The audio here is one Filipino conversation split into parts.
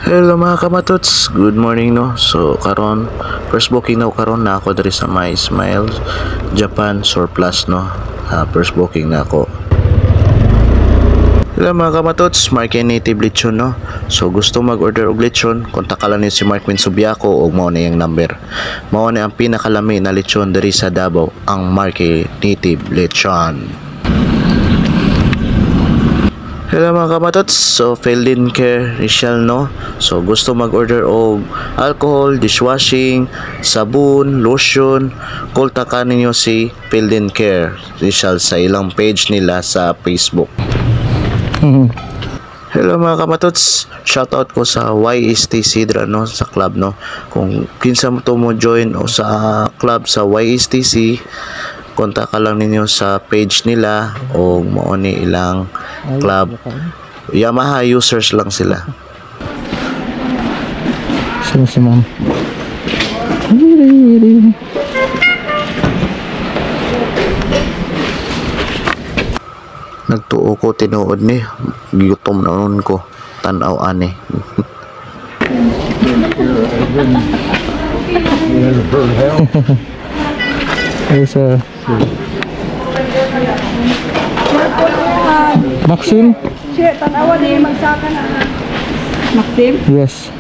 Hello mga kamatots, good morning no. So karon first booking na karon na ako diri sa My Smiles Japan Surplus no. First booking na ako. Hello mga kamatots, Mark and Native Lechon no. So gusto mag-order og lechon, kontak lang ni si Mark Subiaco og mao na yung number. Mao na ang pinakalami na lechon diri sa Davao, ang Mark Native Lechon. Hello mga kamatots, so Feldin Care Rachel no. So gusto mag-order og alcohol, dishwashing, sabon, lotion, kontakan ninyo si Feldin Care Rachel sa ilang page nila sa Facebook. Hello mga kamatots, shoutout ko sa YST Sidra no, sa club no. Kung kinsa mo to mo join o sa club sa YSTC, kontak ka lang ninyo sa page nila o mao ni ilang club. Yamaha users lang sila. Sino si ma'am? Nagtuo ko tinuod ni gutom na nun ko tanaw ani. Hey sir. Maxim? Shit, tanawa na yung magsaka na. Maxim? Yes.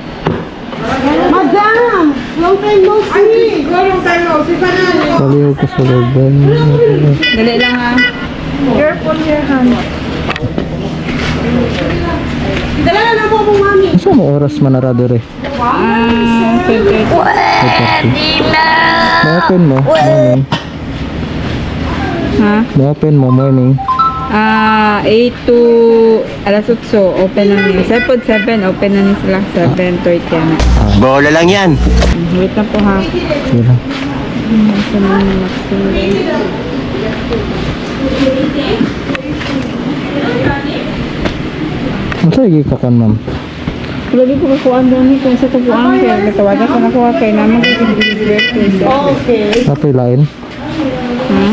Madam! Long time no see! Long time no see pa na. Baliw ko sa looban. Dali lang ha. Careful your hand. Dala na po mo, mami. Isa mo oras manarado re? 7:30. Ma-open mo morning. Ha? Ma-open mo morning. 8 to alas 8 open na niya. 7 open na niya sila. 7:30 na. Bola lang yan. Wait na po ha. Sige lang. Nasa na yung Maxim. Masa lagi ka kan ma'am? Lagi ko kakuhaan doon ni kung sa tubuan kaya natawagan ko na ko kay naman okay. Napay lain? Ha?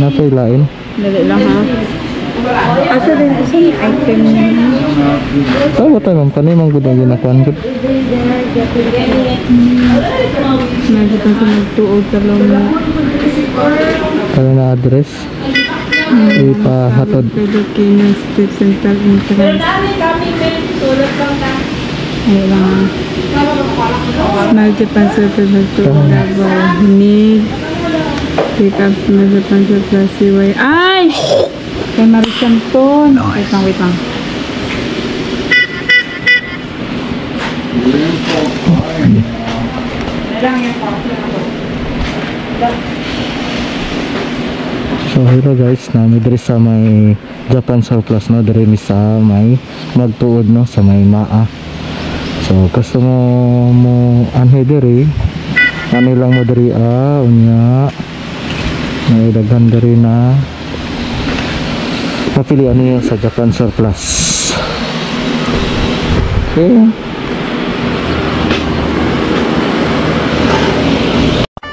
Napay lain? Dali lang ha. Asa din ko sa item niya. Oh, wata ma'am. Kanay mang gudang ginakuan ko. Medyo pa sa magtuod talong mo. Kaya na address. Ipahatod. Filipino Street Central Entrance. Ayun lang ha. Smile Japan Surplus magtuod Davao. Need. Pick up Smile Japan Surplus CY. Ay! Kay Marisanton. Wait lang. So hello guys, nami diri sa may Japan Surplus no, diri mi sa may magtuod no, sa may Maa. So gusto mo anhe diri, ano lang mo diri unya may daghan diri na napilian niyo sa Japan Surplus. Okay.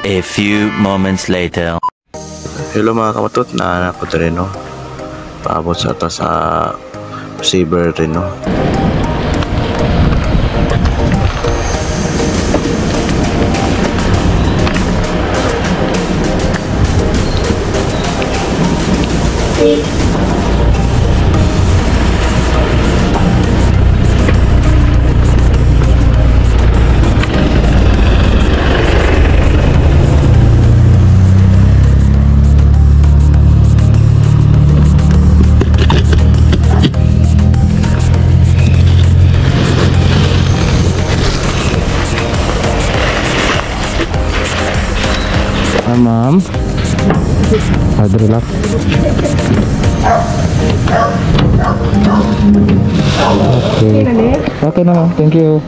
A few moments later. Hello mga kamatot, naanak ko rin no. Paabot sa ata sa receiver rin no. Ma'am. Relax. Okay. Okay na ma'am. Thank you.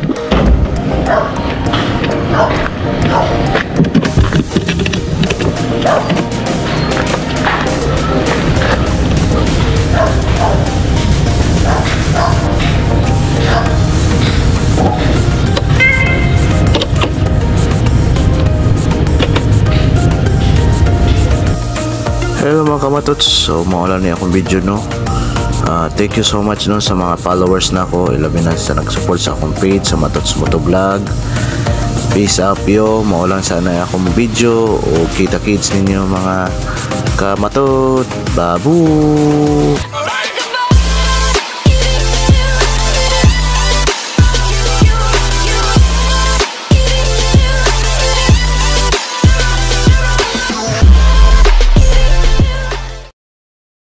Hello mga kamatots, so mawala niya akong video no. Thank you so much no sa mga followers na ako, ilabi na sa nag-support sa akong page sa Matots Moto Vlog. Peace out yo, maulang sana akong video o kita-kits ninyo mga kamatot. Babu!